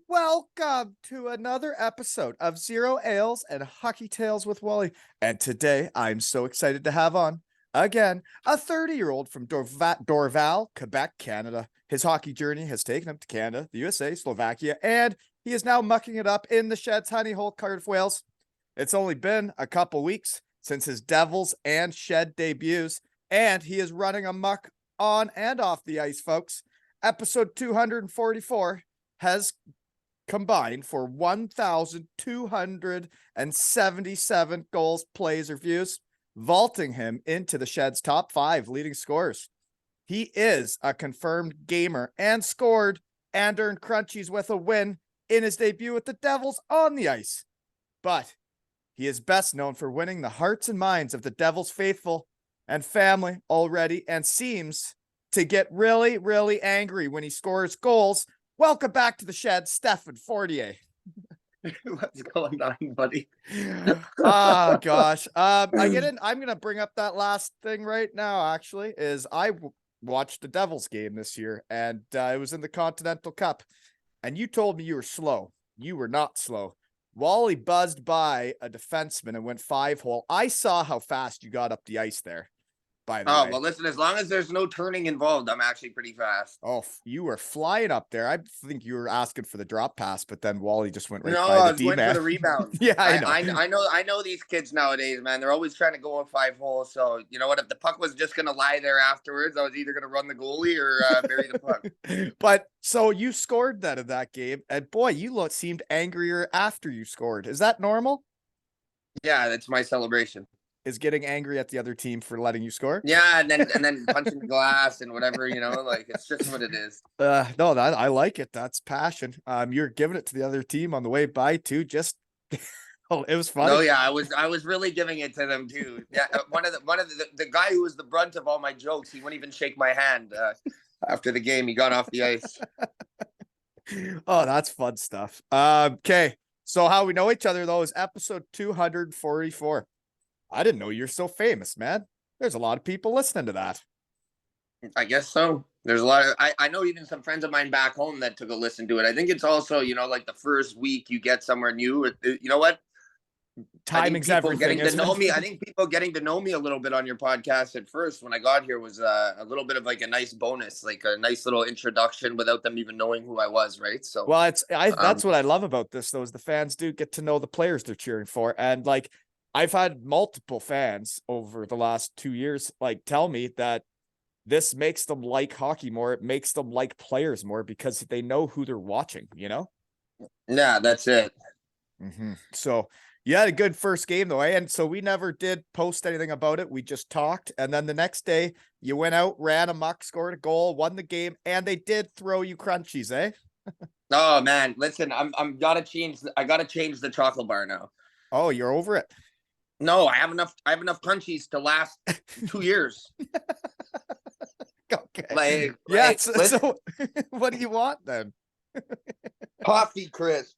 Welcome to another episode of Zero Ales and Hockey Tales with Wally. And today I'm so excited to have on, again, a 30-year-old from Dorval, Quebec, Canada. His hockey journey has taken him to Canada, the USA, Slovakia, and he is now mucking it up in the Sheds, Honey Hole, Cardiff, Wales. It's only been a couple weeks since his Devils and Shed debuts, and he is running amok on and off the ice, folks. Episode 244 has combined for 1,277 goals, plays, or views, vaulting him into the Shed's top 5 leading scorers. He is a confirmed gamer and scored and earned Crunchies with a win in his debut with the Devils on the ice. But he is best known for winning the hearts and minds of the Devils faithful and family already, and seems to get really, really angry when he scores goals. Welcome back to the Shed, Stefan Fournier. What's going on, buddy? Oh gosh. I'm gonna bring up that last thing right now. Actually, is I watched the Devils game this year, and it was in the Continental Cup, and you told me you were slow. You were not slow. Wally buzzed by a defenseman and went 5-hole. I saw how fast you got up the ice there. By the way. Well, listen, as long as there's no turning involved, I'm actually pretty fast. Oh, you were flying up there. I think you were asking for the drop pass, but then Wally just went right by the I was D-man. going for the rebound. Yeah, I know these kids nowadays, man. They're always trying to go on 5-hole. So, you know what? If the puck was just going to lie there afterwards, I was either going to run the goalie or bury the puck. But so you scored that in that game, and boy, you seemed angrier after you scored. Is that normal? Yeah, that's my celebration. Is getting angry at the other team for letting you score? Yeah, and then punching the glass and whatever, like it's just what it is. No, that I like it. That's passion. You're giving it to the other team on the way by too. Just it was funny. Oh yeah, I was really giving it to them too. Yeah, one of the guy who was the brunt of all my jokes, he wouldn't even shake my hand after the game. He got off the ice. Oh, that's fun stuff. Okay. So how we know each other though is episode 244. I didn't know you're so famous, man. There's a lot of people listening to that. I guess so. There's a lot of, I know even some friends of mine back home that took a listen to it. I think it's also, like the first week you get somewhere new. You know what? Timing's everything. Getting to know me. I think people getting to know me a little bit on your podcast at first when I got here was a little bit of like a nice bonus, like a nice little introduction without them even knowing who I was, right? So well, that's what I love about this though, is the fans do get to know the players they're cheering for. And like I've had multiple fans over the last 2 years like tell me that this makes them like hockey more. It makes them like players more because they know who they're watching, Yeah, that's it. Mm-hmm. So you had a good first game though, eh? And so we never did post anything about it. We just talked. And then the next day you went out, ran amok, scored a goal, won the game, and they did throw you Crunchies, eh? Oh man, listen, I gotta change the chocolate bar now. Oh, you're over it. No, I have enough Crunchies to last 2 years. Okay. Yeah. So what do you want then? Toffee Crisp.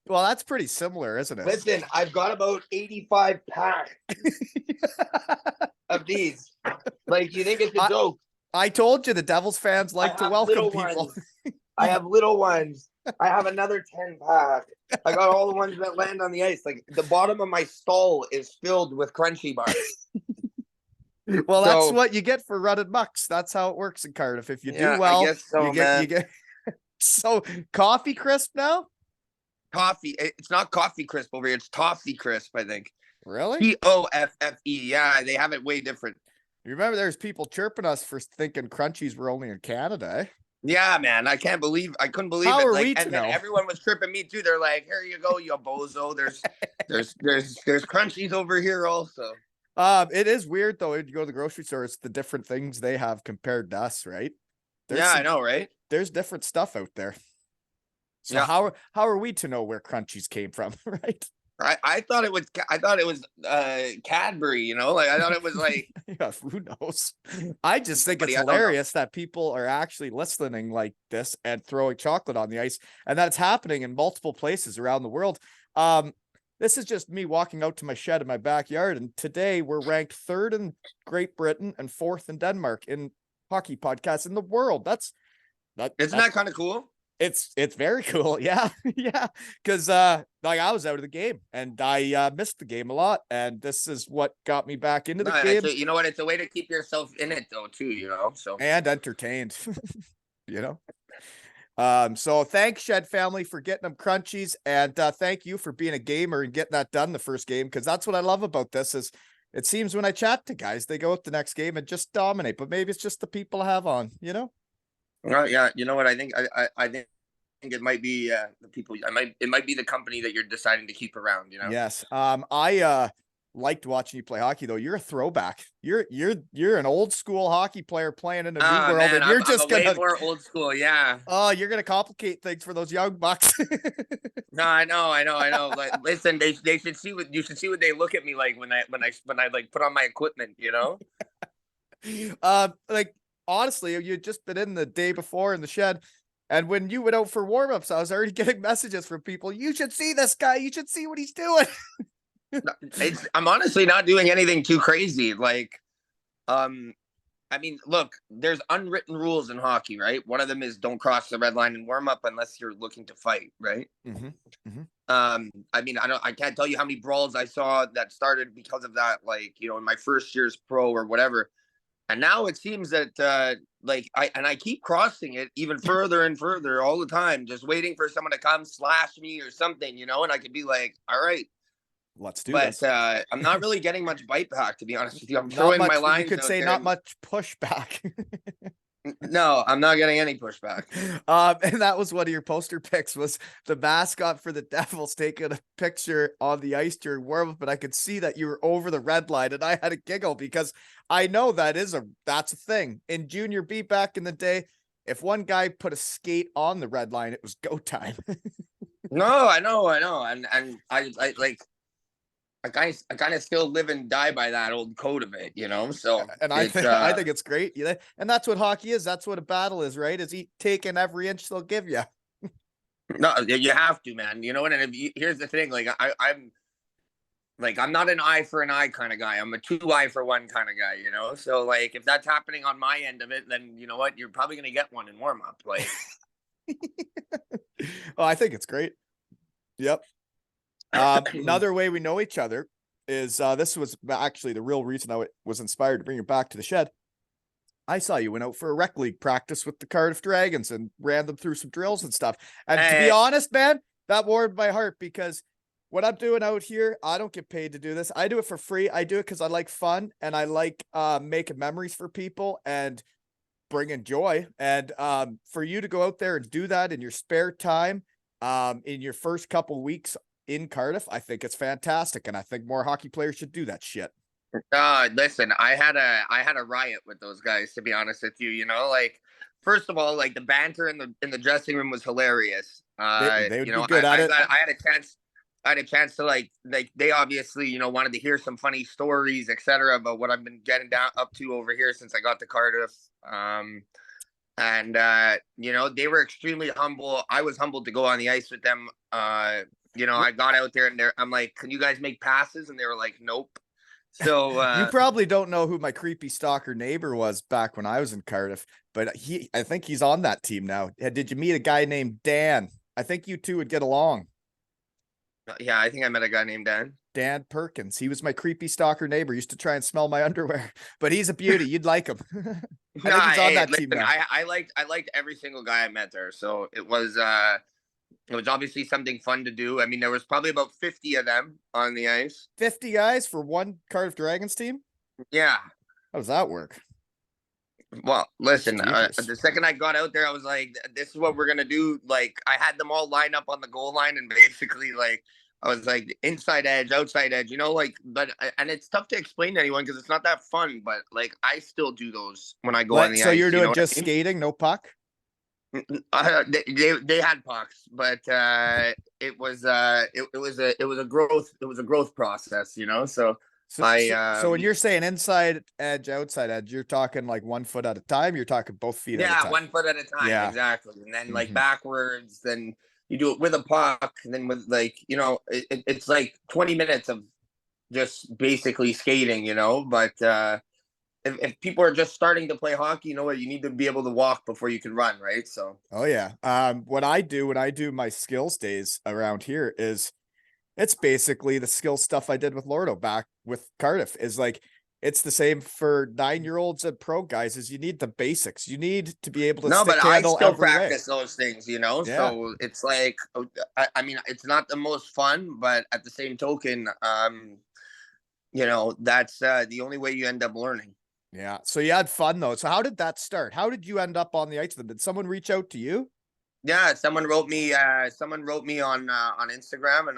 Well, that's pretty similar, isn't it? Listen, I've got about 85 packs of these. Like, you think it's a joke? I told you the Devils fans like to welcome people. I have little ones. I have another 10 pack. I got all the ones that land on the ice. Like the bottom of my stall is filled with Crunchie bars. Well, that's what you get for running mucks. That's how it works in Cardiff. If you do well, I guess so, you get. So Coffee Crisp now? Coffee. It's not Coffee Crisp over here. It's Toffee Crisp, I think. Really? Toffe. Yeah, they have it way different. You remember there's people chirping us for thinking Crunchies were only in Canada, eh? Yeah, man. I couldn't believe it. How are like, we to and know? Then everyone was tripping me too. They're like, "Here you go, you bozo. There's Crunchies over here also." It is weird though. When you go to the grocery store, it's the different things they have compared to us, right? I know, right? There's different stuff out there. So how are we to know where Crunchies came from, right? I thought it was Cadbury, like I thought it was like yeah, who knows? I just think it's hilarious that people are actually listening like this and throwing chocolate on the ice, and that's happening in multiple places around the world. This is just me walking out to my shed in my backyard, and today we're ranked 3rd in Great Britain and 4th in Denmark in hockey podcasts in the world. Isn't that kind of cool? It's very cool. Yeah. Yeah. Cause like I was out of the game and I missed the game a lot. And this is what got me back into the No, game you know what? It's a way to keep yourself in it though, too. You know, so and entertained. You know? So thanks, Shed family, for getting them crunchies. And thank you for being a gamer and getting that done the first game. Cause that's what I love about this is it seems when I chat to guys, they go out the next game and just dominate. But maybe it's just the people I have on, you know? yeah. You know what? I think I think it might be the people. It might be the company that you're deciding to keep around. You know. Yes. I liked watching you play hockey though. You're a throwback. You're an old school hockey player playing in a new Ah, world, man, and you're I'm just a way gonna more old school. Yeah. oh, you're gonna complicate things for those young bucks. No, I know. Like, listen, they should see what you should see what they look at me like when I like put on my equipment. You know. Like honestly, you had just been in the day before in the shed. And when you went out for warmups, I was already getting messages from people. You should see this guy. You should see what he's doing. I'm honestly not doing anything too crazy. Like, um, I mean, look, there's unwritten rules in hockey, right? One of them is don't cross the red line and warm up unless you're looking to fight, right? Mm-hmm. Mm-hmm. I mean, I can't tell you how many brawls I saw that started because of that, like, you know, in my first year's pro or whatever. And now it seems that like I keep crossing it even further and further all the time, just waiting for someone to come slash me or something, you know, and I could be like, all right. Let's do But this. I'm not really getting much bite back, to be honest with you. I'm Not throwing my much. You lines could out say there. not much pushback. No, I'm not getting any pushback. And that was one of your poster pics was the mascot for the Devils taking a picture on the ice during warm-up, but I could see that you were over the red line and I had a giggle because I know that's a thing. In junior B back in the day, if one guy put a skate on the red line, it was go time. No, I know. And I like I kind of still live and die by that old code of it, you know. So And it's I think it's great. Yeah, and that's what hockey is. That's what a battle is, right? Is he taking every inch they'll give you. no, you have to, man. You know what? And here's the thing, like I'm not an eye for an eye kind of guy. I'm a two eye for one kind of guy, you know. So like if that's happening on my end of it, then you know what? You're probably gonna get one in warm up. Like, Oh, I think it's great. Yep. Another way we know each other is this was actually the real reason I was inspired to bring you back to the shed. I saw you went out for a rec league practice with the Cardiff Dragons and ran them through some drills and stuff. And to be honest, man, that warmed my heart because what I'm doing out here, I don't get paid to do this. I do it for free. I do it because I like fun and I like making memories for people and bringing joy. And for you to go out there and do that in your spare time, in your first couple weeks in Cardiff, I think it's fantastic. And I think more hockey players should do that shit. listen, I had a riot with those guys, to be honest with you. You know, like first of all, like the banter in the dressing room was hilarious. They would You be know, good at it. I had a chance. I had a chance to like they obviously, you know, wanted to hear some funny stories, etc. about what I've been getting down up to over here since I got to Cardiff. And you know, they were extremely humble. I was humbled to go on the ice with them. You know, I got out there and I'm like, can you guys make passes? And they were like, nope. So you probably don't know who my creepy stalker neighbor was back when I was in Cardiff, but I think he's on that team now. Did you meet a guy named Dan? I think you two would get along. yeah, I think I met a guy named Dan. Dan Perkins. He was my creepy stalker neighbor. Used to try and smell my underwear, but he's a beauty. You'd like him. I think he's on that team now. I liked every single guy I met there. So it was obviously something fun to do. I mean, there was probably about 50 of them on the ice. 50 guys for one Cardiff Dragons team? Yeah. How does that work? Well, listen, the second I got out there, I was like, this is what we're going to do. Like, I had them all lined up on the goal line and basically, like, I was like, inside edge, outside edge, you know, like, and it's tough to explain to anyone because it's not that fun, but, like, I still do those when I go on the ice. So you're doing you know just skating, no puck? They had pucks, but it was a growth process, you know. So when you're saying inside edge, outside edge, you're talking like 1 foot at a time. You're talking both feet. Yeah, at a time. 1 foot at a time. Yeah, exactly. And then like backwards, then you do it with a puck, and then with like, you know, it's like 20 minutes of just basically skating, you know. But if people are just starting to play hockey, you know what, you need to be able to walk before you can run, right? So Oh yeah. What I do when I do my skills days around here is it's basically the skill stuff I did with Lordo back with Cardiff is like it's the same for 9-year-olds and pro guys is you need the basics. You need to be able to no, but stick I handle still every way. practice those things, you know. Yeah. So it's like, I mean, it's not the most fun, but at the same token, you know, that's the only way you end up learning. Yeah. So you had fun though. So how did that start? How did you end up on the ice? Did someone reach out to you? Yeah, someone wrote me. Someone wrote me on Instagram, and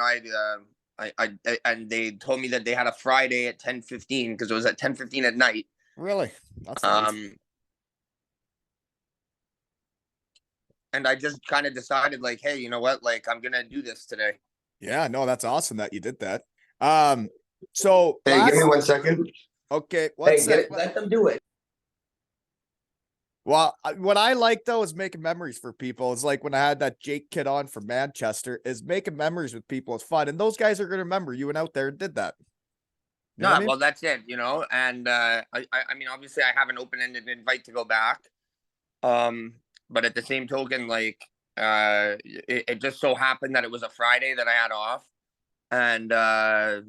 and they told me that they had a Friday at 10:15 because it was at 10:15 at night. Really? That's nice. Um, and I just kind of decided, like, hey, you know what? Like, I'm gonna do this today. Yeah, no, that's awesome that you did that. So Hey, give me 1 second. okay, Hey, get it. Let them do it. Well, what I like though is making memories for people. It's like when I had that Jake kid on from Manchester, is making memories with people is fun, and those guys are going to remember you went out there and did that. You know what No, I mean? well, that's it, you know. And I mean, obviously, I have an open-ended invite to go back. But at the same token, like, it just so happened that it was a Friday that I had off, and I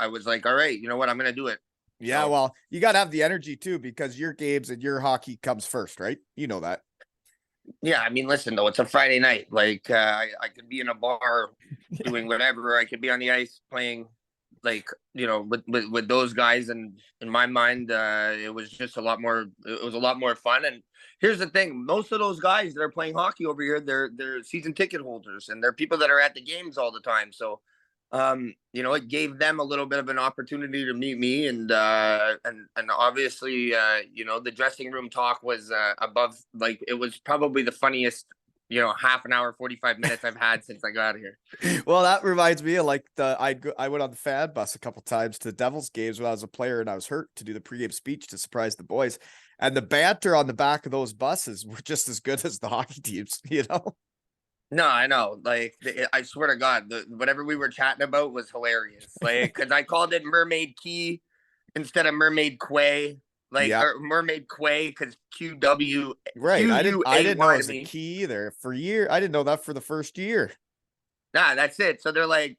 was like, all right, you know what, I'm gonna do it. Yeah, So, well, you got to have the energy too because your games and your hockey comes first, right? You know that. yeah, I mean, listen though, it's a Friday night. Like, I could be in a bar doing whatever. I could be on the ice playing, like, you know, with those guys. And in my mind, it was just a lot more. It was a lot more fun. And here's the thing: most of those guys that are playing hockey over here, they're season ticket holders, and they're people that are at the games all the time. So, you know, it gave them a little bit of an opportunity to meet me, and obviously, you know, the dressing room talk was above. Like, it was probably the funniest, you know, half an hour, 45 minutes I've had since I got here. Well, that reminds me of like I went on the fan bus a couple times to Devils games when I was a player and I was hurt to do the pregame speech to surprise the boys. And the banter on the back of those buses were just as good as the hockey teams, you know? No, I know. Like, I swear to God, whatever we were chatting about was hilarious. Like, because I called it Mermaid Key instead of Mermaid Quay, like, Yeah. or Mermaid Quay, because QW Right. I didn't know it QUAY to was a me. key either for year. I didn't know that for the first year. Nah, that's it. So they're like,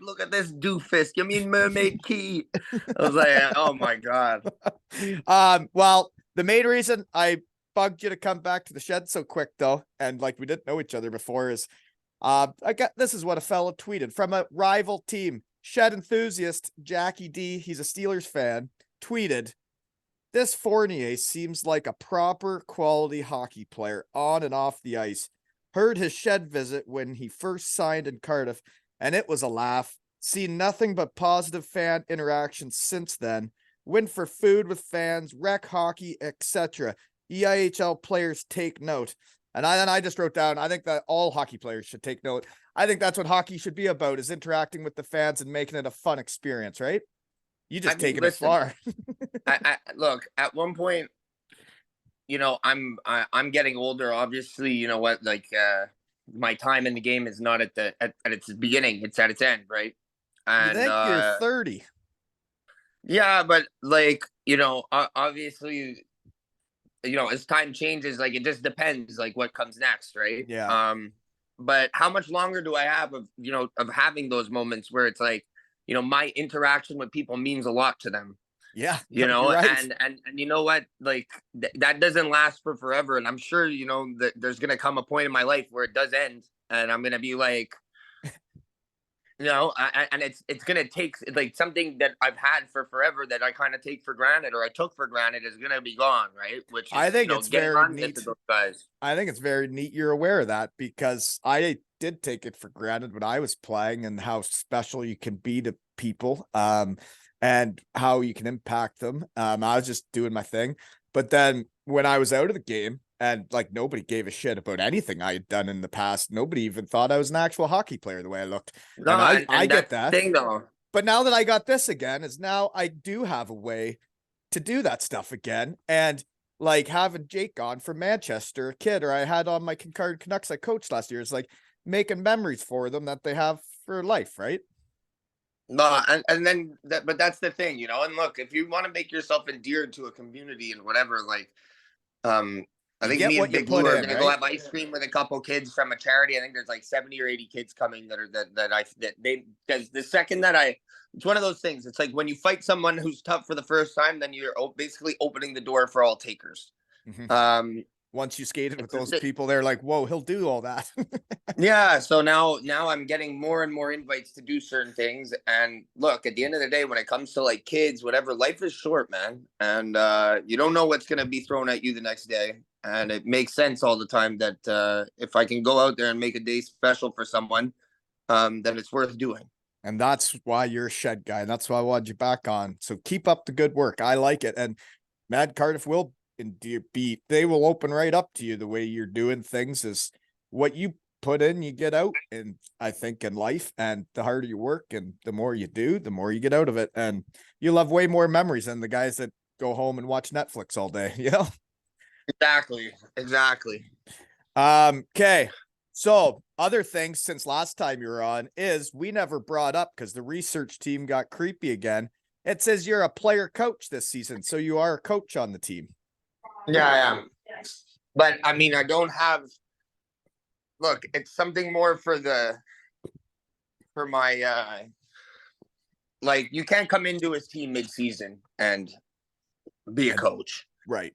look at this doofus. Give me Mermaid Key. I was like, oh my God. Well, the main reason I bugged you to come back to the shed so quick though, and like we didn't know each other before, is this is what a fella tweeted from a rival team. Shed enthusiast Jackie D, he's a Steelers fan, tweeted, "This Fournier seems like a proper quality hockey player on and off the ice. Heard his shed visit when he first signed in Cardiff, and it was a laugh. Seen nothing but positive fan interactions since then. Went for food with fans, rec hockey, etc. EIHL players take note." And I just wrote down, I think that all hockey players should take note. I think that's what hockey should be about, is interacting with the fans and making it a fun experience, right? You I just mean, taking it listen, far. I look, at one point, you know, I'm getting older. Obviously, you know what, like, my time in the game is not at its beginning, it's at its end, right? You And think you're 30. yeah, but like, you know, obviously, you know, as time changes, like, it just depends, like, what comes next, right? Yeah. But how much longer do I have of, you know, of having those moments where it's like, you know, my interaction with people means a lot to them, Yeah. you No, you're know. right. And you know what, like, that doesn't last for forever, and I'm sure, you know, that there's gonna come a point in my life where it does end, and I'm gonna be like, you know, and it's gonna take, like, something that I've had for forever that I kind of take for granted, or I took for granted, is gonna be gone, right? Which I is, you think know, it's getting very on into neat. those guys. I think it's very neat you're aware of that because I did take it for granted when I was playing and how special you can be to people and how you can impact them. I was just doing my thing. But then when I was out of the game and like nobody gave a shit about anything I had done in the past, nobody even thought I was an actual hockey player the way I looked. No, And I and get that's the that. thing, though. But now that I got this again, is now I do have a way to do that stuff again. And like having Jake on from Manchester, a kid, or I had on my Kincard Canucks I coached last year, is like making memories for them that they have for life, right? No, and then that, but that's the thing, and look, if you want to make yourself endeared to a community and whatever, like, um, I You think get me and what you Big Blue put are in, gonna go right? have ice cream with a couple kids from a charity. I think there's like 70 or 80 kids coming that they because the second that it's one of those things. It's like when you fight someone who's tough for the first time, then you're basically opening the door for all takers. Mhm. Um, Once you skated with it's those people, they're like, whoa, he'll do all that. Yeah, so now I'm getting more and more invites to do certain things. And look, at the end of the day, when it comes to like kids, whatever, life is short, man. And you don't know what's gonna be thrown at you the next day. And it makes sense all the time that if I can go out there and make a day special for someone, then it's worth doing. And that's why you're a shed guy. And that's why I wanted you back on. So keep up the good work. I like it. And Mad Cardiff will beat. They will open right up to you. The way you're doing things is what you put in, you get out. And I think in life, and the harder you work and the more you do, the more you get out of it. And you'll have way more memories than the guys that go home and watch Netflix all day. You know? Exactly. Okay. So other things since last time you were on is we never brought up because the research team got creepy again. It says you're a player coach this season, so you are a coach on the team. Yeah, I am. But I mean, I don't have. Look, it's something more for my like you can't come into his team mid-season and be a And coach. right.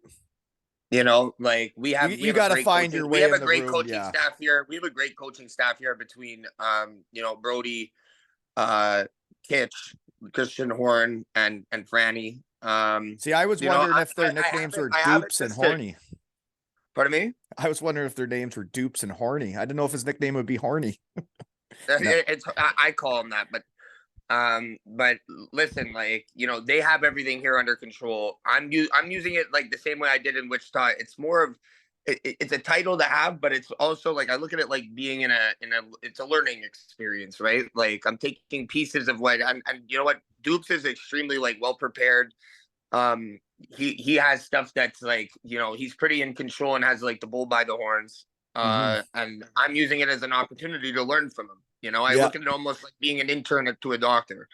Like we You have you a got to great find your coaching. We way have in a the great room. coaching Yeah. staff here. We have a great coaching staff here between Brody, Kitch, Christian Horn, and Franny. See, I was wondering if their I nicknames haven't were I haven't Dupes and just to, Horny. pardon me. I was wondering if their names were Dupes and Horny. I didn't know if his nickname would be Horny. No. I call him that, but listen, like they have everything here under control. I'm using it like the same way I did in Wichita. It's more of it's a title to have, but it's also like I look at it like being in a it's a learning experience, right? Like I'm taking pieces of what and you know what Dupes is extremely like well prepared. He has stuff that's like he's pretty in control and has like the bull by the horns. Mm-hmm. And I'm using it as an opportunity to learn from him. I Yeah. look at it almost like being an intern to a doctor.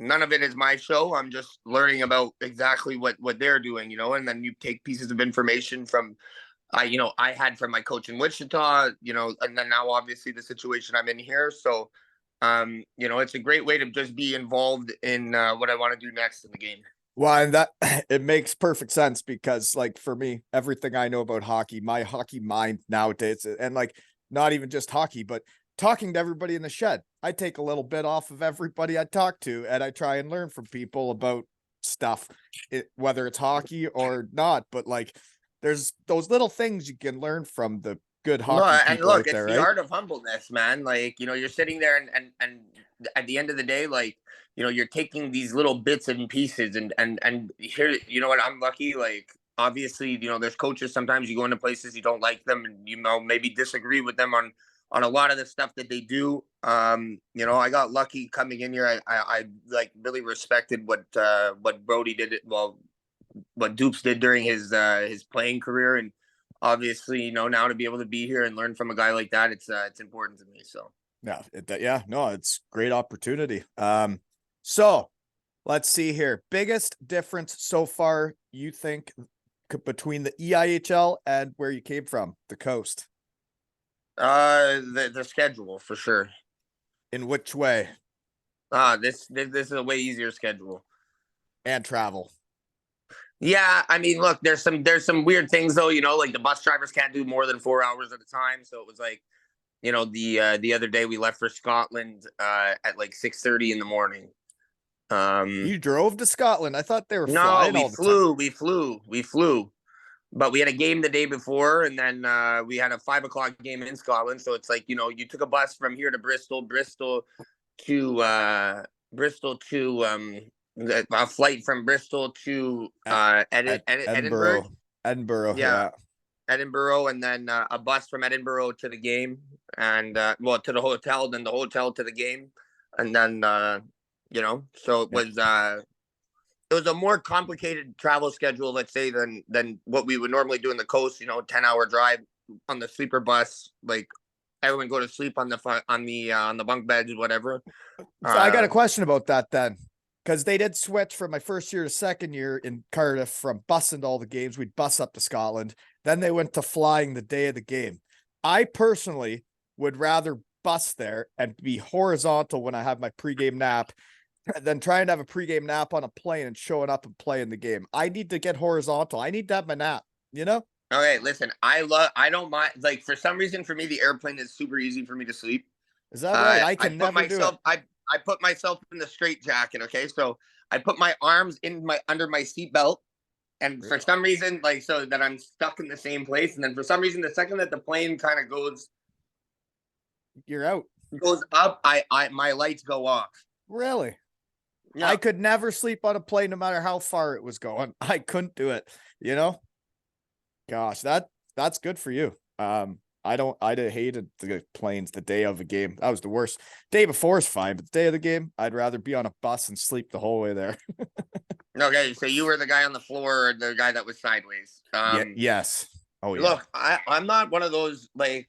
None of it is my show. I'm just learning about exactly what they're doing, and then you take pieces of information from I had from my coach in Wichita, and then now obviously the situation I'm in here. So it's a great way to just be involved in what I want to do next in the game. Well, and that it makes perfect sense because, like, for me, everything I know about hockey, my hockey mind nowadays, and like not even just hockey, but talking to everybody in the shed, I take a little bit off of everybody I talk to, and I try and learn from people about stuff, whether it's hockey or not. But like, there's those little things you can learn from the good No, hockey and people look, out it's there, the right? art of humbleness, man. Like, you're sitting there and at the end of the day, like, you're taking these little bits and pieces and here, you know what, I'm lucky. Like, obviously, there's coaches sometimes you go into places you don't like them and maybe disagree with them on a lot of the stuff that they do. I got lucky coming in here. I like really respected what Brody did. Well, what Dupes did during his playing career and obviously, now to be able to be here and learn from a guy like that, it's important to me. So Yeah, no, it's great opportunity. So let's see here. Biggest difference so far you think between the EIHL and where you came from, the coast? the schedule for sure. In which way? This is a way easier schedule. And travel. Yeah, I mean, look, there's some weird things though. Like the bus drivers can't do more than 4 hours at a time. So it was like, the other day we left for Scotland at like 6:30 in the morning. You drove to Scotland. I thought they were No, flying all the time. we flew. But we had a game the day before, and then we had a 5 o'clock game in Scotland. So it's like you took a bus from here to Bristol to a flight from Bristol to Edinburgh. Edinburgh, Yeah, yeah. Edinburgh, and then a bus from Edinburgh to the game, and to the hotel, then the hotel to the game, and then so it Yeah. was. It was a more complicated travel schedule, let's say, than what we would normally do in the coast. 10-hour drive on the sleeper bus, like everyone go to sleep on the bunk beds, whatever. So I got a Uh, question about that then. Because they did switch from my first year to second year in Cardiff from bussing to all the games. We'd bus up to Scotland. Then they went to flying the day of the game. I personally would rather bus there and be horizontal when I have my pregame nap than trying to have a pregame nap on a plane and showing up and playing the game. I need to get horizontal. I need to have my nap, you know? okay, listen, I don't mind. Like for some reason, for me, the airplane is super easy for me to sleep. Is that right? I I can put never do it. myself I put myself in the straight jacket. Okay, so I put my arms in my under my seat belt, and for some reason, like so that I'm stuck in the same place. And then for some reason, the second that the plane kind of You're out. goes up, I my lights go off. Really? Yeah. I could never sleep on a plane no matter how far it was going. I couldn't do it, you know? Gosh, that's good for you. I hated the planes the day of a game. That was the worst. Day before is fine, but the day of the game, I'd rather be on a bus and sleep the whole way there. Okay, so you were the guy on the floor, or the guy that was sideways. Yeah, yes. Oh yeah. Look, I'm not one of those like,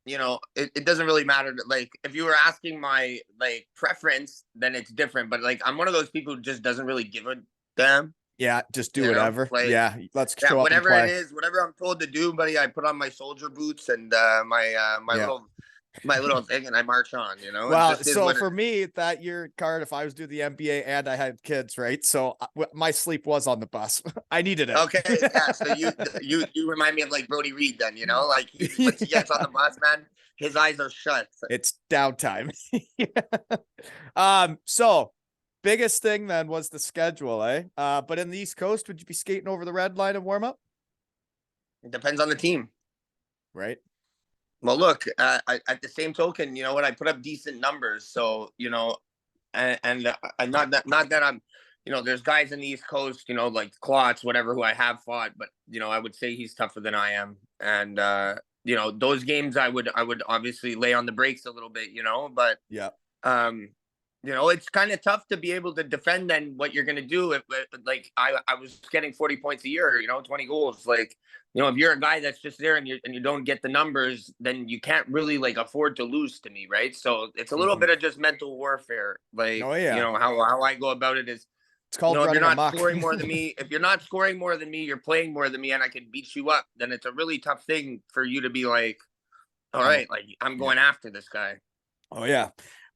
it doesn't really matter. Like, if you were asking my like preference, then it's different. But like, I'm one of those people who just doesn't really give a damn. Yeah, just do whatever. Like, yeah, let's yeah, show up and whatever it play. is, whatever I'm told to do, buddy. I put on my soldier boots and my Yeah. little thing, and I march on. Well, it just is so what for me that year at Cardiff, I was doing the MBA and I had kids, right? So my sleep was on the bus. I needed it. Okay, yeah. So you remind me of like Brody Reed, then like once he gets on the bus, man, his eyes are shut. It's downtime. So biggest thing then was the schedule, eh? But in the East Coast, would you be skating over the red line and warm up? It depends on the team. Right. Well, look, at the same token, you know what? I put up decent numbers, so and not that I'm, there's guys in the East Coast, like Klotz, whatever, who I have fought, but I would say he's tougher than I am, and those games I would obviously lay on the brakes a little bit, but yeah, it's kind of tough to be able to defend then what you're going to do if like I was getting 40 points a year, 20 goals. Like, if you're a guy that's just there and you don't get the numbers, then you can't really like afford to lose to me. Right. So it's a little bit of just mental warfare. Like, oh yeah, how I go about it is, it's called if you're running not amok. scoring more than me, if you're not scoring more than me, you're playing more than me and I can beat you up, then it's a really tough thing for you to be like, all right, like I'm going after this guy. Oh yeah.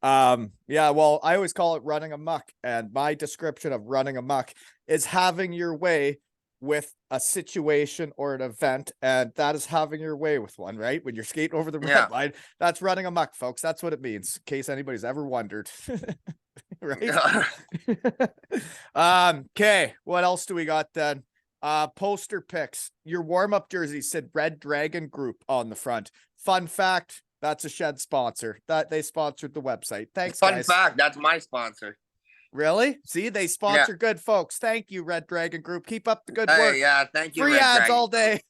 Yeah, well, I always call it running amok, and my description of running amok is having your way with a situation or an event, and that is having your way with one, right? When you're skating over the red line, that's running amok, folks. That's what it means, in case anybody's ever wondered. Right? Okay, what else do we got then? Poster picks. Your warm-up jersey said Red Dragon Group on the front. Fun fact, that's a Shed sponsor. That they sponsored the website. Thanks, guys. Fun fact, that's my sponsor. Really? See, they sponsor good folks. Thank you, Red Dragon Group. Keep up the good work. Yeah, thank you. Free Red ads Dragon. all day.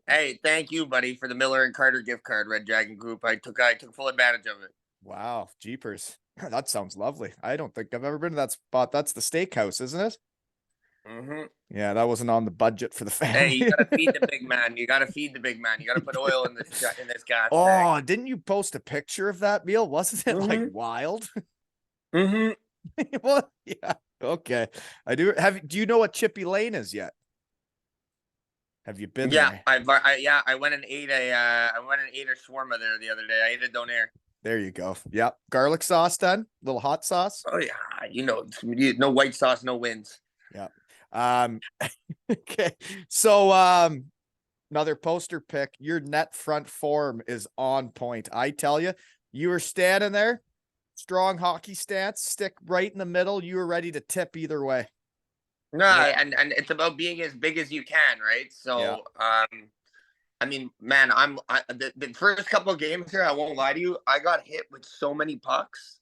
Hey, thank you, buddy, for the Miller and Carter gift card, Red Dragon Group. I took full advantage of it. Wow, jeepers. That sounds lovely. I don't think I've ever been to that spot. That's the steakhouse, isn't it? Mm-hmm. Yeah, that wasn't on the budget for the family. Hey, you gotta feed the big man. You gotta feed the big man. You gotta put oil in this gas. Oh, tank. didn't you post a picture of that meal? Wasn't it like wild? Mm-hmm. Well, yeah. Okay. I do. Do you know what Chippy Lane is yet? Have you been there? I went and ate a shawarma there the other day. I ate a donair. There you go. Yep. Garlic sauce done. Little hot sauce. Oh yeah. No white sauce, no wins. Yeah. Okay. So another poster pick. Your net front form is on point. I tell you, you were standing there, strong hockey stance, stick right in the middle. You were ready to tip either way. No, and it's about being as big as you can, right? So I mean, man, the first couple of games here, I won't lie to you, I got hit with so many pucks.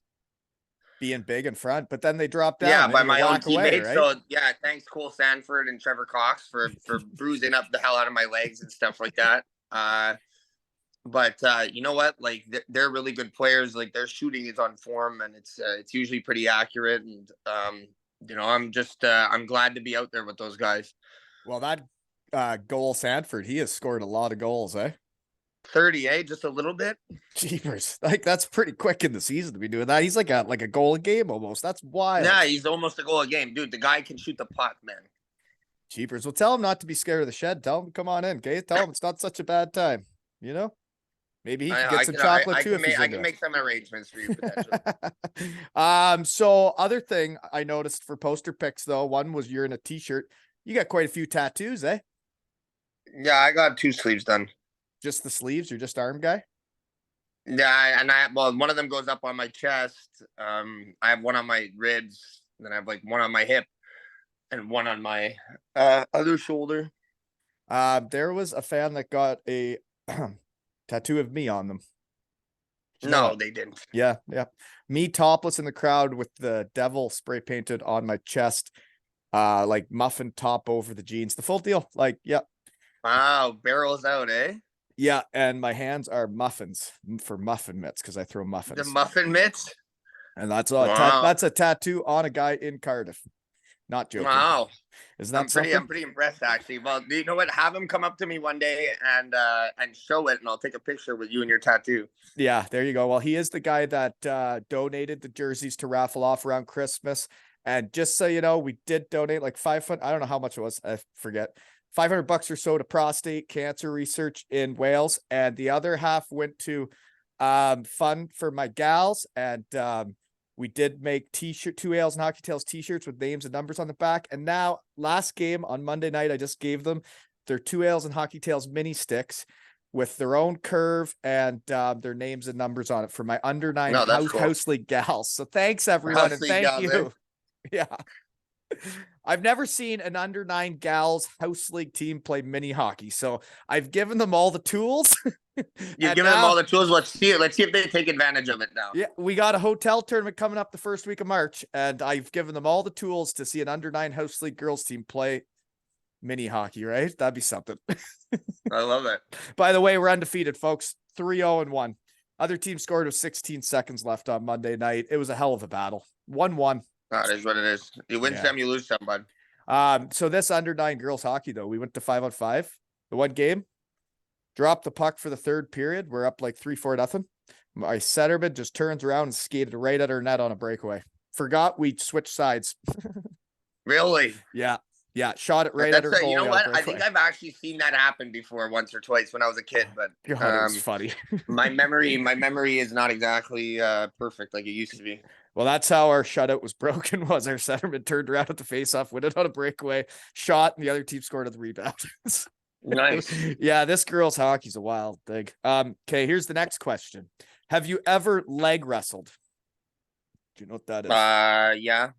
Being big in front, but then they dropped down. Yeah, by my own teammates. Away, right? So yeah, thanks Cole Sanford and Trevor Cox for bruising up the hell out of my legs and stuff like that. But you know what? Like they're really good players. Like their shooting is on form, and it's usually pretty accurate. And I'm glad to be out there with those guys. Well, that goal Sanford, he has scored a lot of goals, eh? 30, just a little bit. Jeepers. Like, that's pretty quick in the season to be doing that. He's like a goal a game almost. That's wild. Yeah, he's almost a goal a game. Dude, the guy can shoot the puck, man. Jeepers. Well, tell him not to be scared of the shed. Tell him, come on in, okay? Tell him it's not such a bad time. You know? Maybe he can get some chocolate too. I can make some arrangements for you potentially. So other thing I noticed for poster pics though, one was you're in a t-shirt. You got quite a few tattoos, eh? Yeah, I got 2 sleeves done. Just the sleeves? You're just arm guy? Yeah, and one of them goes up on my chest. I have one on my ribs, then I have like one on my hip and one on my other shoulder. There was a fan that got a tattoo of me on them. No, they didn't. Yeah. Me topless in the crowd with the devil spray painted on my chest, like muffin top over the jeans. The full deal. Like, yeah. Wow, barrels out, eh? Yeah, and my hands are muffins for muffin mitts because I throw muffins. The muffin mitts? And that's all. Wow. That's a tattoo on a guy in Cardiff. Not joking. Wow. Isn't that something? I'm pretty impressed actually. Well, you know what? Have him come up to me one day and show it, and I'll take a picture with you and your tattoo. Yeah, there you go. Well, he is the guy that donated the jerseys to raffle off around Christmas. And just so you know, we did donate like $500. I don't know how much it was. I forget. $500 or so to prostate cancer research in Wales, and the other half went to fun for my gals. And we did make t-shirt 2 Ales and Hockey Tales t-shirts with names and numbers on the back. And now last game on Monday night, I just gave them their 2 Ales and Hockey Tales mini sticks with their own curve and their names and numbers on it for my under 9 house league gals. So thanks everyone. And thank you. Yeah. I've never seen an under 9 gals house league team play mini hockey. So I've given them all the tools. You've given them all the tools. Let's see if they take advantage of it now. Yeah, we got a hotel tournament coming up the first week of March, and I've given them all the tools to see an under 9 house league girls team play mini hockey, right? That'd be something. I love it. By the way, we're undefeated, folks. 3-0-1. Other team scored with 16 seconds left on Monday night. It was a hell of a battle. 1-1. That is what it is. You win some, you lose some, bud. So this under 9 girls hockey, though, we went to 5-on-5. The one game, dropped the puck for the third period. We're up like 3-4-0. My centerman just turns around and skated right at her net on a breakaway. Forgot we switched sides. Really? Yeah. Shot it right at her goal. You know what? I think I've actually seen that happen before once or twice when I was a kid, but God, it was funny. my memory is not exactly perfect like it used to be. Well, that's how our shutout was broken. Was our centerman turned around at the faceoff, went it on a breakaway, shot, and the other team scored on the rebound. Nice. Yeah, this girls' hockey's a wild thing. Okay, here's the next question. Have you ever leg wrestled? Do you know what that is? Yeah.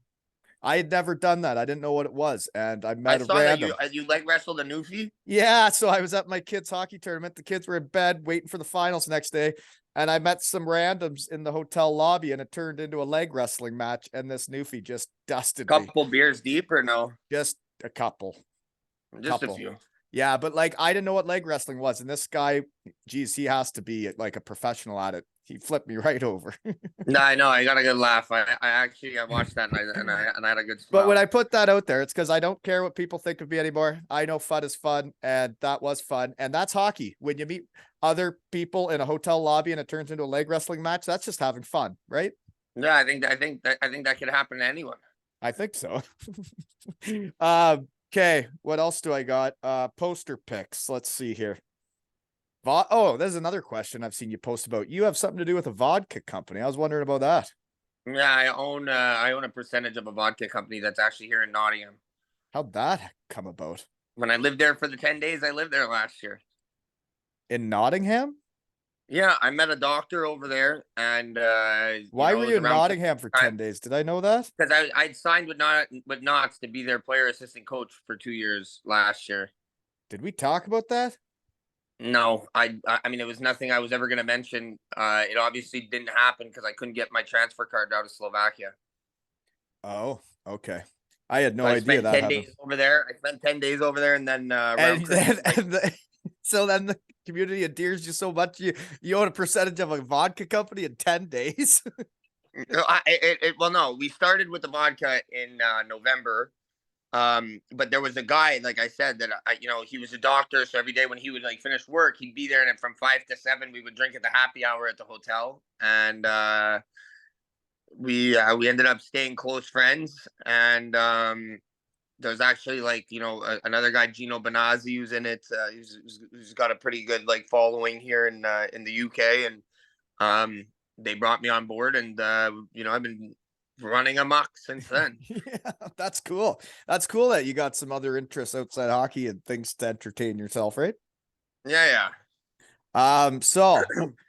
I had never done that. I didn't know what it was, and I met a random. That you leg wrestled a newfie? Yeah, so I was at my kids' hockey tournament. The kids were in bed waiting for the finals next day, and I met some randoms in the hotel lobby, and it turned into a leg wrestling match, and this newfie just dusted me. Couple beers deep or no? Just a couple. Just a few. Yeah, but like I didn't know what leg wrestling was, and this guy, geez, he has to be like a professional at it. He flipped me right over. No, I know. I got a good laugh. I watched that and I had a good smile. But when I put that out there, it's because I don't care what people think of me anymore. I know fun is fun, and that was fun, and that's hockey. When you meet other people in a hotel lobby and it turns into a leg wrestling match, that's just having fun, right? Yeah, I think that could happen to anyone. I think so. Okay, what else do I got? Poster pics. Let's see here. Oh, there's another question I've seen you post about. You have something to do with a vodka company. I was wondering about that. Yeah, I own a percentage of a vodka company that's actually here in Nottingham. How'd that come about? When I lived there for the 10 days I lived there last year. In Nottingham? Yeah, I met a doctor over there, and why were you in Nottingham for 10 days? Did I know that? Because I'd signed with Knots to be their player assistant coach for 2 years last year. Did we talk about that? No, I mean, it was nothing I was ever going to mention. It obviously didn't happen because I couldn't get my transfer card out of Slovakia. Oh, okay. I had no idea that happened. Days over there. I spent 10 days over there, and then so then the community endears you so much you own a percentage of a vodka company in 10 days. Well, no, we started with the vodka in November. But there was a guy, like I said, that he was a doctor. So every day when he would like finish work, he'd be there, and from 5 to 7, we would drink at the happy hour at the hotel, and we ended up staying close friends. And there's actually like another guy, Gino Benazzi, who's in it. Who's got a pretty good like following here in the UK, and they brought me on board, and I've been running amok since then. Yeah, that's cool. That's cool that you got some other interests outside hockey and things to entertain yourself, right? Yeah. So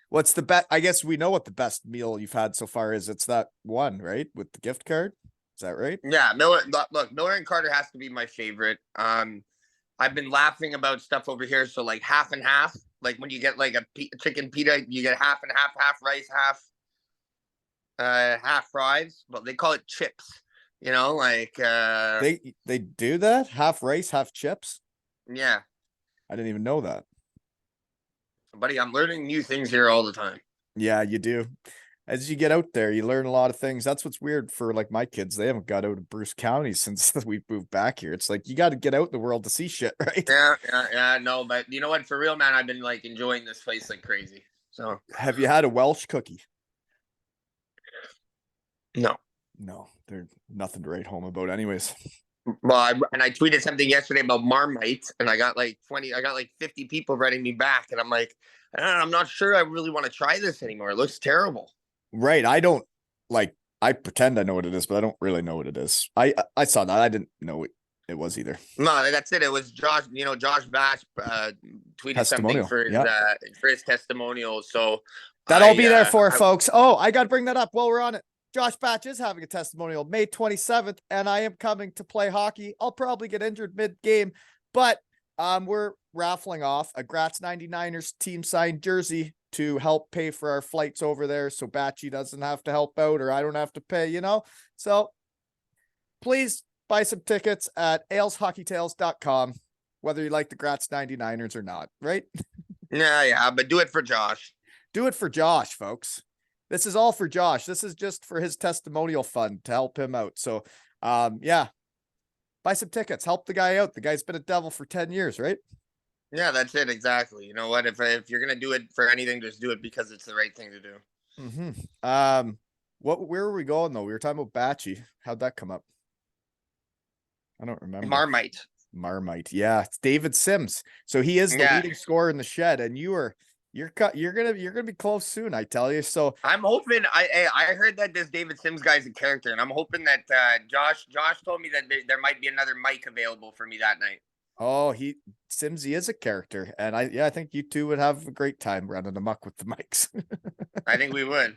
what's the best? I guess we know what the best meal you've had so far is. It's that one, right? With the gift card. Is that right? Yeah, look, Miller and Carter has to be my favorite. I've been laughing about stuff over here. So like half and half, like when you get like a chicken pita, you get half and half rice, half fries, but they call it chips. They do that? Half rice, half chips? Yeah. I didn't even know that. Buddy, I'm learning new things here all the time. Yeah, you do. As you get out there, you learn a lot of things. That's what's weird for like my kids. They haven't got out of Bruce County since we moved back here. It's like you got to get out in the world to see shit, right? Yeah. No, but you know what? For real, man, I've been like enjoying this place like crazy. So, have you had a Welsh cookie? No, they're nothing to write home about, anyways. Well, I tweeted something yesterday about Marmite, and I got like 50 people writing me back, and I'm like, I'm not sure I really want to try this anymore. It looks terrible. Right. I don't I pretend I know what it is, but I don't really know what it is. I saw that. I didn't know it was either. No, that's it. It was Josh, Josh Bash tweeted something for his testimonial. So that'll be there for folks. Oh, I got to bring that up while we're on it. Josh Batch is having a testimonial May 27th, and I am coming to play hockey. I'll probably get injured mid-game, but we're raffling off a Gratz 99ers team signed jersey to help pay for our flights over there, so Batchy doesn't have to help out, or I don't have to pay, So please buy some tickets at aleshockeytales.com, whether you like the Gratz 99ers or not, right? Yeah, but do it for Josh. Do it for Josh, folks. This is all for Josh. This is just for his testimonial fund to help him out. So, yeah, buy some tickets, help the guy out. The guy's been a devil for 10 years, right? Yeah, that's it. Exactly. You know what? If you're going to do it for anything, just do it because it's the right thing to do. Mm-hmm. Where were we going though? We were talking about Batchy. How'd that come up? I don't remember. Marmite. Yeah. It's David Sims. So he is the leading scorer in the shed, and you're gonna be close soon, I tell you. So I'm hoping. I heard that this David Sims guy's a character, and I'm hoping that Josh told me that there might be another mic available for me that night. Oh, Simsy is a character, and I think you two would have a great time running amok with the mics. I think we would.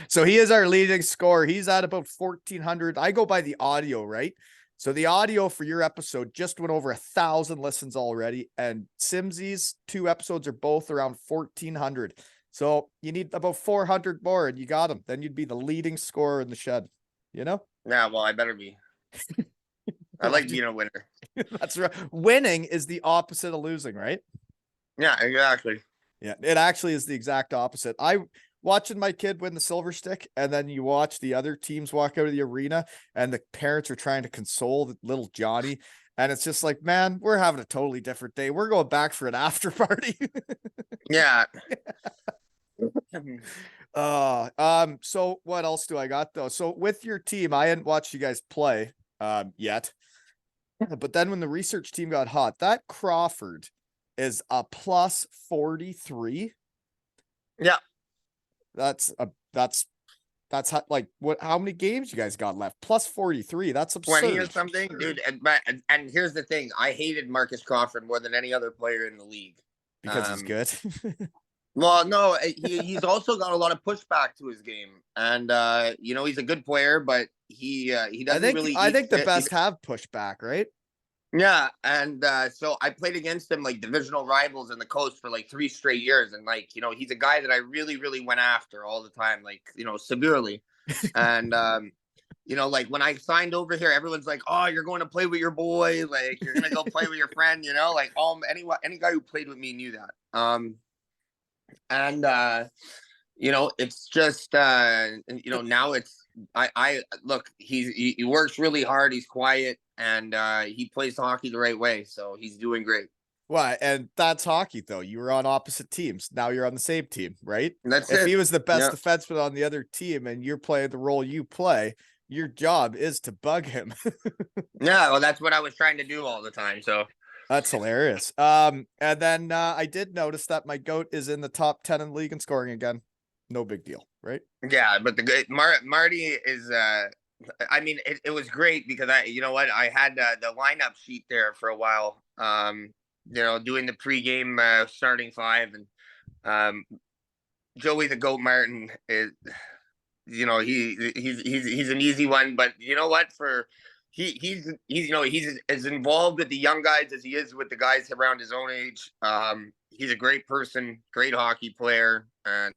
So he is our leading scorer. He's at about 1,400. I go by the audio, right? So the audio for your episode just went over 1,000 listens already, and Simsy's 2 episodes are both around 1,400. So you need about 400 more, and you got him. Then you'd be the leading scorer in the shed. Yeah, well, I better be. I like being a winner. That's right. Winning is the opposite of losing, right? Yeah, exactly. Yeah, it actually is the exact opposite. Watching my kid win the silver stick, and then you watch the other teams walk out of the arena, and the parents are trying to console the little Johnny, and it's just like, man, we're having a totally different day. We're going back for an after party. Yeah. So what else do I got though? So with your team, I hadn't watched you guys play yet, but then when the research team got hot, that Crawford is a plus 43. Yeah. That's how many games you guys got left? Plus 43. That's absurd. 20 or something, dude. And here's the thing. I hated Marcus Crawford more than any other player in the league. Because he's good. Well, no, he's also got a lot of pushback to his game. And he's a good player, but he doesn't I think the best have pushback, right? Yeah, and so I played against him like divisional rivals in the coast for like 3 straight years, and he's a guy that I really, really went after all the time, severely. And like when I signed over here, everyone's like, "Oh, you're going to play with your boy, like you're gonna go play with your friend," like any guy who played with me knew that. And it's just now it's I look, he works really hard. He's quiet, and he plays hockey the right way. So he's doing great. Well, and that's hockey, though. You were on opposite teams. Now you're on the same team, right? That's If it. he was the best Yeah. defenseman on the other team and you're playing the role you play, your job is to bug him. Yeah. Well, that's what I was trying to do all the time. So That's hilarious. And then I did notice that my goat is in the top 10 in the league in scoring again. No big deal, right? yeah, but the good Marty is. I mean, it was great because you know what, I had the lineup sheet there for a while. Doing the pregame starting five, and um, Joey the Goat Martin is, he's an easy one, but you know what, he's as involved with the young guys as he is with the guys around his own age. He's a great person, great hockey player, and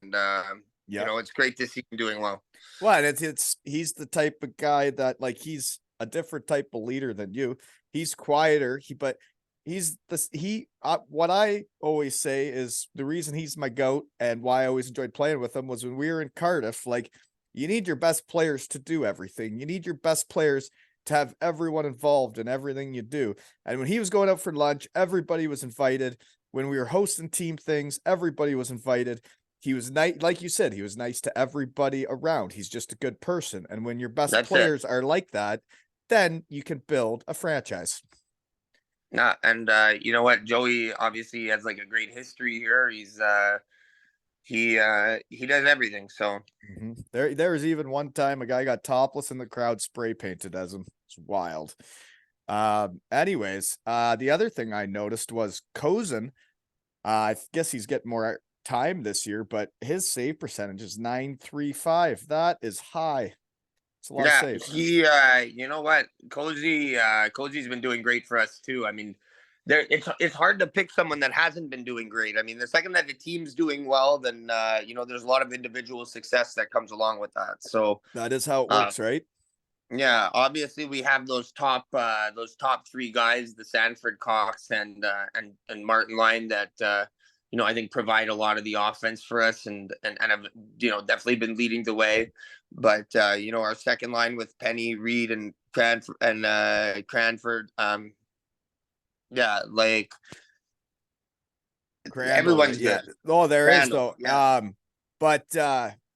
Yeah. it's great to see him doing well. Well, and it's he's the type of guy that, like, he's a different type of leader than you. He's quieter, but he's this what I always say is the reason he's my goat and why I always enjoyed playing with him was when we were in Cardiff, like, you need your best players to do everything. You need your best players to have everyone involved in everything you do. And when he was going out for lunch, everybody was invited. When we were hosting team things, everybody was invited. He was nice, like you said, he was nice to everybody around. He's just a good person. And when your best That's it. players are like that, then you can build a franchise. And you know what, Joey obviously has like a great history here. He does everything. So There was even one time a guy got topless and the crowd spray painted as him. It's wild. Anyways, the other thing I noticed was Cozen. I guess he's getting more time this year, but his save percentage is 935. That is high. It's a lot of yeah, saves. you know what, Cozy's been doing great for us too. I mean, it's hard to pick someone that hasn't been doing great. I mean, the second that the team's doing well, then there's a lot of individual success that comes along with that. So That is how it works, right? yeah, obviously we have those top three guys, the Sanford, Cox, and Martin line that I think provide a lot of the offense for us, and have definitely been leading the way. But our second line with Penny, Reed, and Cranford, yeah, like everyone's yeah. good. Oh, there is Crandall, though. yeah. But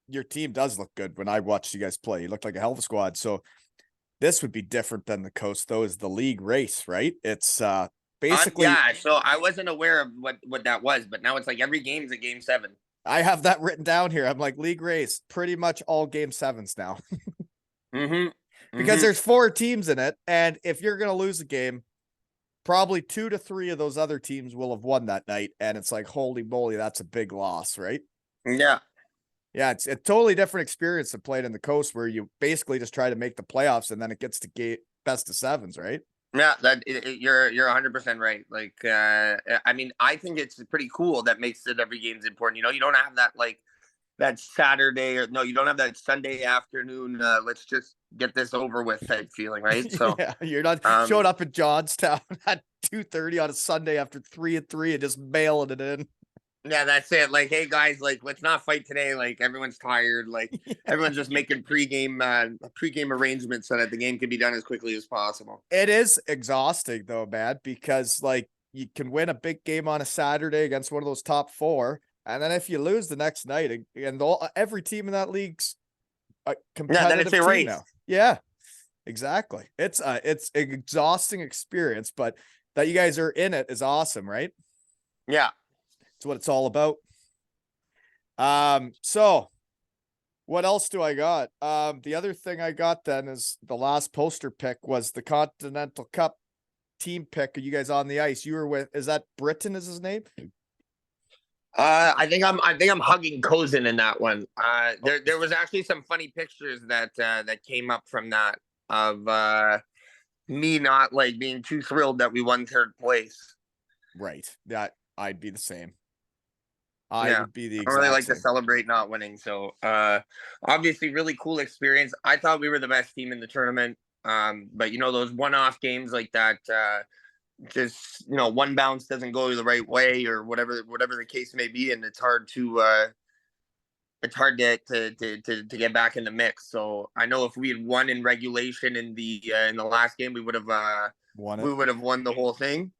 your team does look good when I watched you guys play. You looked like a hell of a squad. So this would be different than the coast, though, is the league race, right? It's basically yeah. So I wasn't aware of what that was, but now it's like every game's a game 7. I have that written down here. I'm like, league race, pretty much all game 7s now. Because there's 4 teams in it, and if you're gonna lose a game, probably 2 to 3 of those other teams will have won that night, and it's like, holy moly, that's a big loss, right? Yeah. Yeah, it's a totally different experience than playing in the coast, where you basically just try to make the playoffs, and then it gets to best of 7s, right? Yeah, you're 100% right. Like, I mean, I think it's pretty cool that makes it every game's important. You don't have that like that Saturday, or no, you don't have that Sunday afternoon. Let's just get this over with type feeling, right? So yeah, you're not showing up in Johnstown at 2:30 on a Sunday after 3-3 and just mailing it in. Yeah, that's it. Like, hey guys, like, let's not fight today. Like, everyone's tired. Like, everyone's just making pregame arrangements so that the game can be done as quickly as possible. It is exhausting though, man, because like you can win a big game on a Saturday against one of those top 4, and then if you lose the next night, and every team in that league's a competitive then it's a team race. now. Yeah, exactly. It's an exhausting experience, but that you guys are in it is awesome, right? Yeah. It's what it's all about. So what else do I got? The other thing I got then is the last poster pick was the Continental Cup team pick. Are you guys on the ice? You were with, is that Britain is his name? I think I'm hugging Cozen in that one. There was actually some funny pictures that came up from that of me not like being too thrilled that we won 3rd place. Right. That I'd be the same. I would be the exact I really like same. to celebrate not winning. So obviously really cool experience. I thought we were the best team in the tournament. But those one-off games like that, just one bounce doesn't go the right way, or whatever the case may be, and it's hard to it's hard to get back in the mix. So I know if we had won in regulation in the last game, Won it. we would have won the whole thing.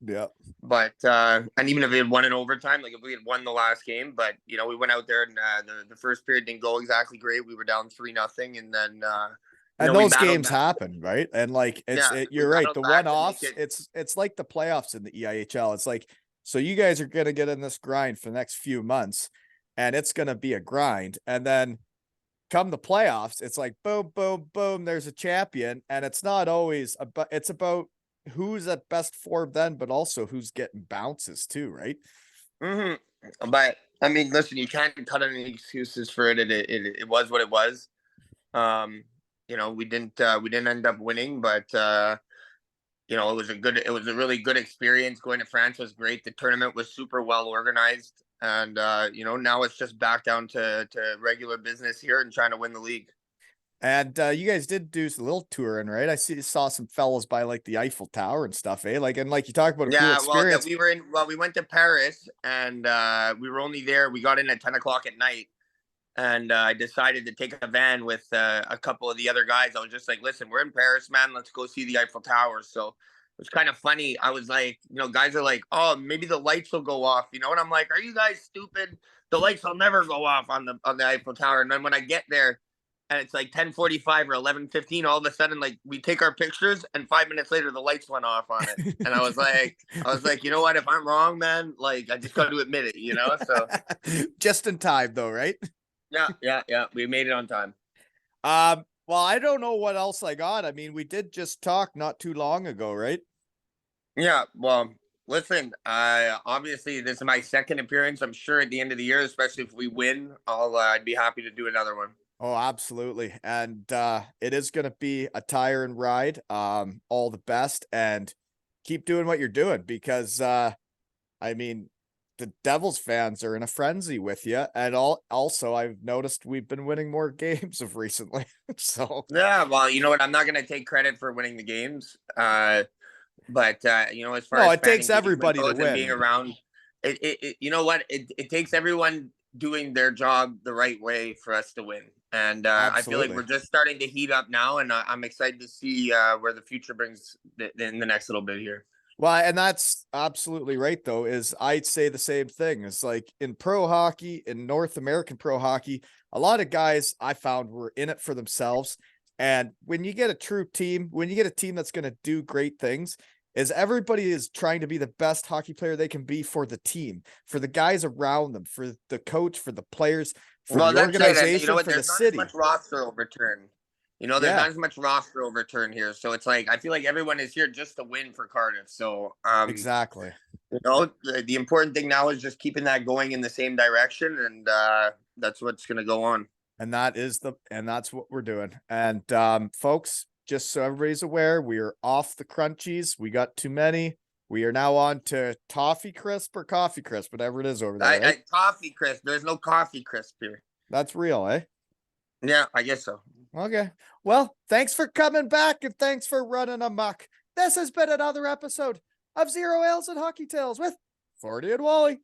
Yeah. But and even if we had won in overtime, like if we had won the last game, but we went out there and the first period didn't go exactly great. We were down 3-0, and then And we those battled games back. happen, right? And like We you're right. battled The back to make one-offs, it. it's like the playoffs in the EIHL. It's like, so you guys are gonna get in this grind for the next few months, and it's gonna be a grind. And then come the playoffs, it's like boom, boom, boom, there's a champion. And it's not always about, it's about who's at best form then, but also who's getting bounces too, right? But I mean, listen, you can't cut any excuses for it. It was what it was. We didn't end up winning, but it was a really good experience. Going to France was great. The tournament was super well organized, and now it's just back down to regular business here and trying to win the league. And you guys did do a little touring, right? I saw some fellas by like the Eiffel Tower and stuff, eh? Like, and like you talk about a cool Yeah, experience. we went to Paris, and we were only there. We got in at 10 o'clock at night, and I decided to take a van with a couple of the other guys. I was just like, listen, we're in Paris, man. Let's go see the Eiffel Tower. So it was kind of funny. I was like, guys are like, oh, maybe the lights will go off, and I'm like, are you guys stupid? The lights will never go off on the Eiffel Tower. And then when I get there, and it's like 10:45 or 11:15, all of a sudden, like, we take our pictures, and 5 minutes later the lights went off on it. And I was like, you know what, if I'm wrong, man, like, I just got to admit it. So Just in time though, right? yeah, we made it on time. Well, I don't know what else I got. I mean, we did just talk not too long ago, right? Yeah, well, listen, obviously this is my second appearance. I'm sure at the end of the year, especially if we win, I'd be happy to do another one. Oh, absolutely. And it is going to be a tire and ride. All the best, and keep doing what you're doing, because I mean, the Devils fans are in a frenzy with you. And also I've noticed we've been winning more games of recently. So Yeah, well, you know what? I'm not going to take credit for winning the games. But as far no, as it takes fan engagement everybody to goes and being win. around, you know what? It takes everyone doing their job the right way for us to win. And I feel like Absolutely. we're just starting to heat up now, and I'm excited to see where the future brings in the next little bit here. Well, and that's absolutely right, though, is I'd say the same thing. It's like in pro hockey, in North American pro hockey, a lot of guys I found were in it for themselves. And when you get a true team, when you get a team that's going to do great things, is everybody is trying to be the best hockey player they can be for the team, for the guys around them, for the coach, for the players, for Well, the that's it. And you know organization, what? for the There's not as city. much roster overturn. There's Yeah, not as much roster overturn here. So it's like I feel like everyone is here just to win for Cardiff. So exactly. the important thing now is just keeping that going in the same direction, and that's what's going to go on. And that's what we're doing. And folks, just so everybody's aware, we are off the Crunchies. We got too many. We are now on to Toffee Crisp or Coffee Crisp, whatever it is over there, right? Toffee Crisp. There's no Coffee Crisp here. That's real, eh? Yeah, I guess so. Okay. Well, thanks for coming back, and thanks for running amok. This has been another episode of Zero Ales and Hockey Tales with Fournier and Wally.